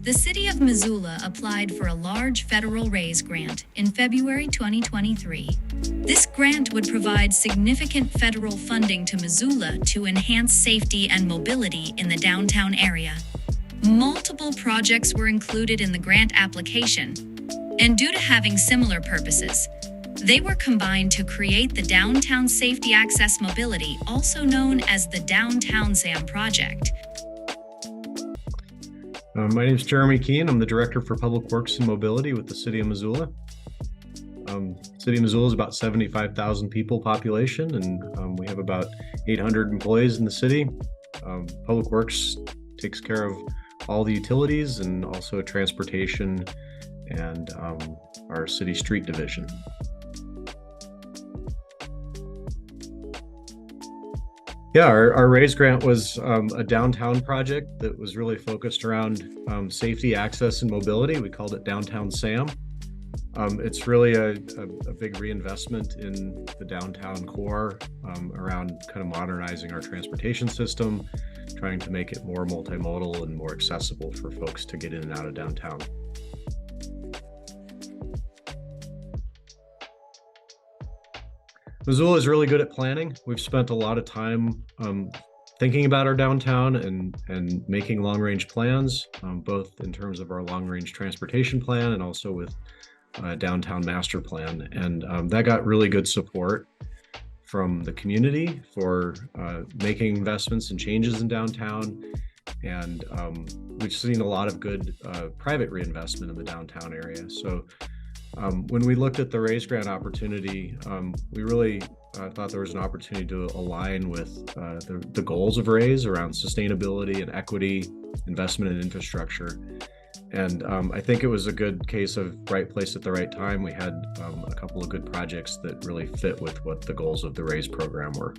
The city of Missoula applied for a large federal RAISE grant in February 2023. This grant would provide significant federal funding to Missoula to enhance safety and mobility in the downtown area. Multiple projects were included in the grant application, and due to having similar purposes, they were combined to create the Downtown Safety Access Mobility, also known as the Downtown SAM project. My name is Jeremy Keene. I'm the Director for Public Works and Mobility with the City of Missoula. City of Missoula is about 75,000 people population, and we have about 800 employees in the city. Public Works takes care of all the utilities and also transportation and our city street division. Yeah, our RAISE grant was a downtown project that was really focused around safety, access, and mobility. We called it Downtown SAM. It's really a big reinvestment in the downtown core around kind of modernizing our transportation system, trying to make it more multimodal and more accessible for folks to get in and out of downtown. Missoula is really good at planning. We've spent a lot of time thinking about our downtown and making long-range plans, both in terms of our long-range transportation plan and also with downtown master plan. And that got really good support from the community for making investments and changes in downtown. And we've seen a lot of good private reinvestment in the downtown area. So when we looked at the RAISE grant opportunity, we really thought there was an opportunity to align with the goals of RAISE around sustainability and equity, investment in infrastructure. And I think it was a good case of right place at the right time. We had a couple of good projects that really fit with what the goals of the RAISE program were.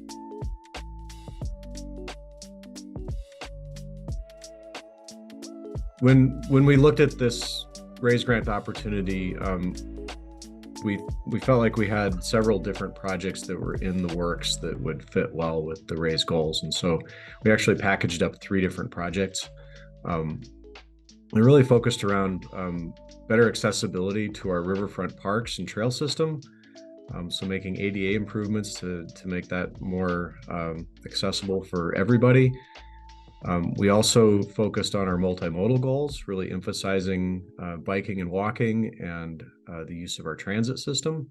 When we looked at this RAISE grant opportunity, we felt like we had several different projects that were in the works that would fit well with the RAISE goals. And so we actually packaged up 3 different projects. We really focused around better accessibility to our riverfront parks and trail system. So making ADA improvements to make that more accessible for everybody. We also focused on our multimodal goals, really emphasizing biking and walking and the use of our transit system.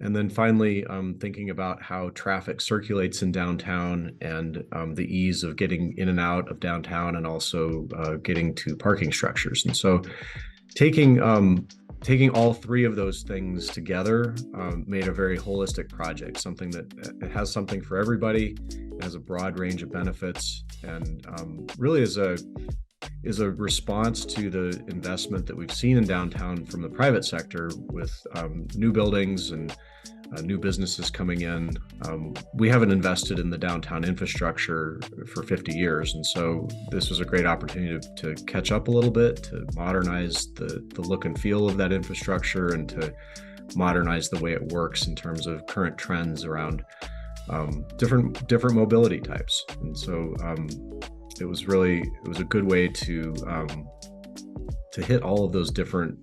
And then finally, thinking about how traffic circulates in downtown and the ease of getting in and out of downtown and also getting to parking structures. And so taking all 3 of those things together made a very holistic project, something that it has something for everybody, it has a broad range of benefits, and really is a response to the investment that we've seen in downtown from the private sector with new buildings and new businesses coming in. We haven't invested in the downtown infrastructure for 50 years. And so this was a great opportunity to catch up a little bit, to modernize the look and feel of that infrastructure and to modernize the way it works in terms of current trends around different mobility types. And so it was a good way to hit all of those different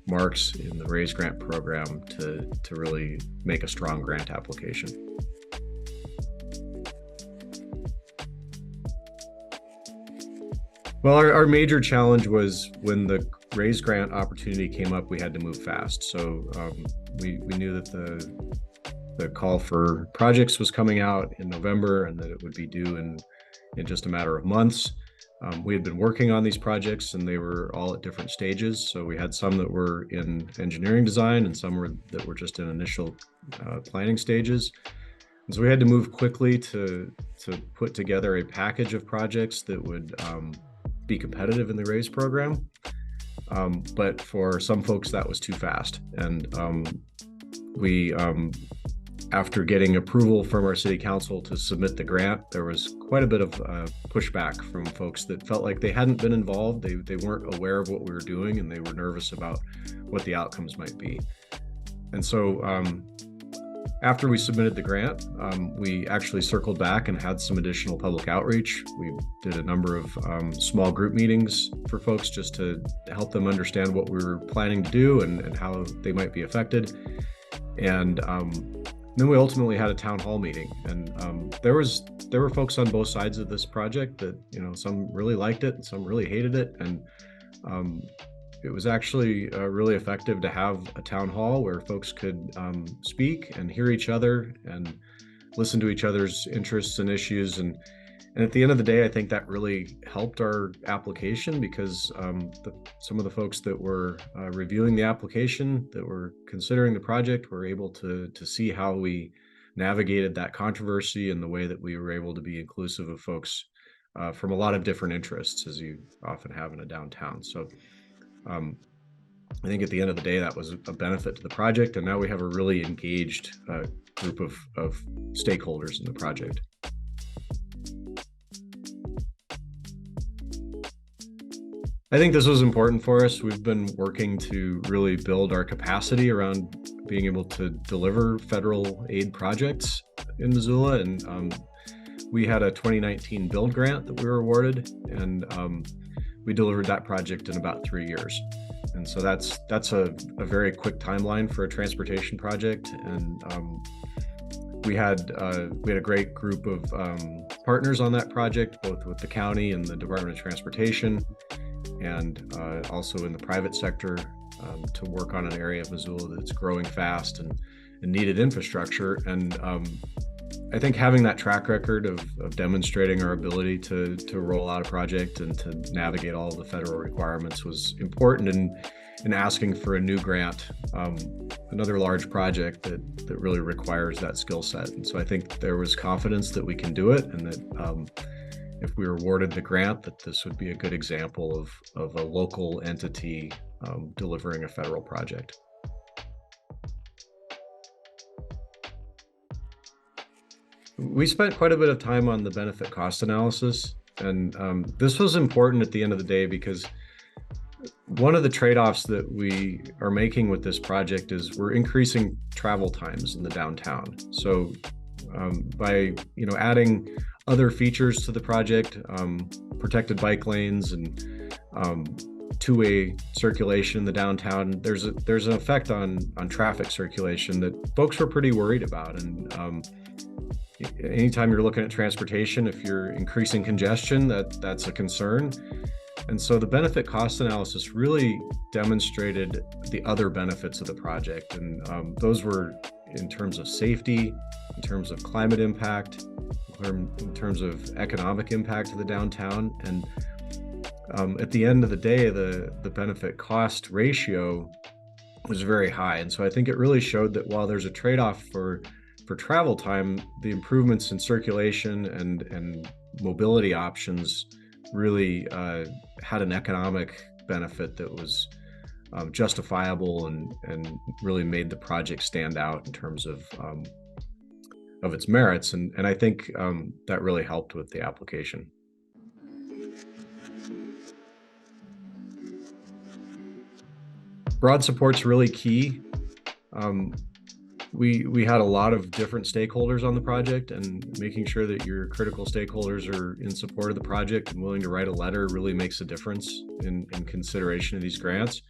marks in the RAISE grant program to really make a strong grant application. Well, our major challenge was when the RAISE grant opportunity came up, we had to move fast. So we knew that the call for projects was coming out in November and that it would be due in just a matter of months. We had been working on these projects and they were all at different stages. So we had some that were in engineering design and some that were just in initial planning stages. And so we had to move quickly to put together a package of projects that would be competitive in the RAISE program. But for some folks that was too fast. And we After getting approval from our city council to submit the grant, there was quite a bit of pushback from folks that felt like they hadn't been involved. They weren't aware of what we were doing, and they were nervous about what the outcomes might be. And so after we submitted the grant, we actually circled back and had some additional public outreach. We did a number of small group meetings for folks just to help them understand what we were planning to do and how they might be affected. And then we ultimately had a town hall meeting, and there were folks on both sides of this project that, some really liked it and some really hated it. And it was actually really effective to have a town hall where folks could speak and hear each other and listen to each other's interests and issues. And at the end of the day, I think that really helped our application, because some of the folks that were reviewing the application, that were considering the project, were able to see how we navigated that controversy and the way that we were able to be inclusive of folks from a lot of different interests, as you often have in a downtown. So I think at the end of the day, that was a benefit to the project, and now we have a really engaged group of stakeholders in the project. I think this was important for us. We've been working to really build our capacity around being able to deliver federal aid projects in Missoula, and we had a 2019 build grant that we were awarded, and we delivered that project in about 3 years. And so that's a very quick timeline for a transportation project. And we had a great group of partners on that project, both with the county and the Department of Transportation, and also in the private sector, to work on an area of Missoula that's growing fast and needed infrastructure. And I think having that track record of demonstrating our ability to roll out a project and to navigate all of the federal requirements was important in asking for a new grant, another large project that really requires that skill set. And so I think there was confidence that we can do it, and that if we were awarded the grant, that this would be a good example of a local entity delivering a federal project. We spent quite a bit of time on the benefit cost analysis, and this was important at the end of the day, because one of the trade-offs that we are making with this project is we're increasing travel times in the downtown. So by adding other features to the project, protected bike lanes and two-way circulation in the downtown, there's an effect on traffic circulation that folks were pretty worried about. And anytime you're looking at transportation, if you're increasing congestion, that's a concern. And so the benefit cost analysis really demonstrated the other benefits of the project. And those were in terms of safety, in terms of climate impact, in terms of economic impact to the downtown. And at the end of the day, the benefit cost ratio was very high. And so I think it really showed that while there's a trade-off for travel time, the improvements in circulation and mobility options really had an economic benefit that was justifiable and really made the project stand out in terms of its merits. And I think that really helped with the application. Broad support's really key. We had a lot of different stakeholders on the project, and making sure that your critical stakeholders are in support of the project and willing to write a letter really makes a difference in consideration of these grants.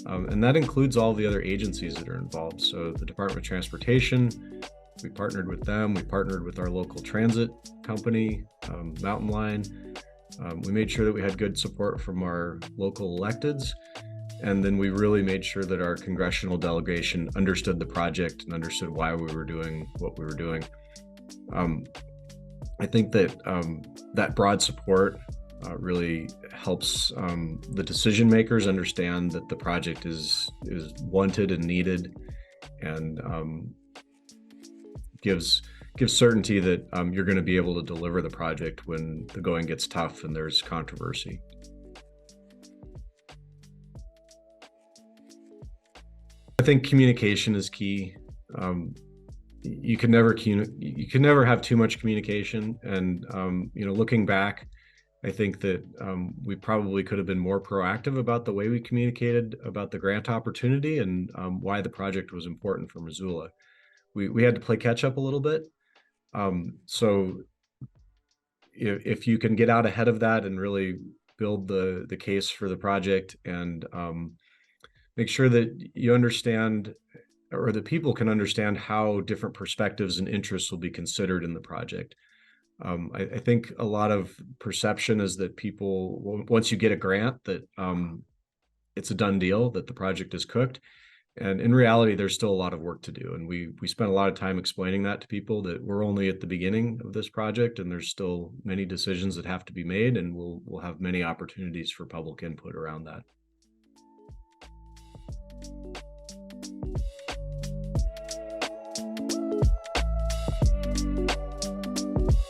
And that includes all the other agencies that are involved. So the Department of Transportation, we partnered with them. We partnered with our local transit company, Mountain Line. We made sure that we had good support from our local electeds. And then we really made sure that our congressional delegation understood the project and understood why we were doing what we were doing. I think that that broad support really helps the decision makers understand that the project is wanted and needed, and gives certainty that you're going to be able to deliver the project when the going gets tough and there's controversy. I think communication is key. you can never have too much communication. And looking back, I think that we probably could have been more proactive about the way we communicated about the grant opportunity and why the project was important for Missoula. We had to play catch up a little bit. So if you can get out ahead of that and really build the case for the project and make sure that you understand, or that people can understand, how different perspectives and interests will be considered in the project. I think a lot of perception is that people, once you get a grant, that it's a done deal, that the project is cooked. And in reality, there's still a lot of work to do. And we spent a lot of time explaining that to people, that we're only at the beginning of this project and there's still many decisions that have to be made, and we'll have many opportunities for public input around that.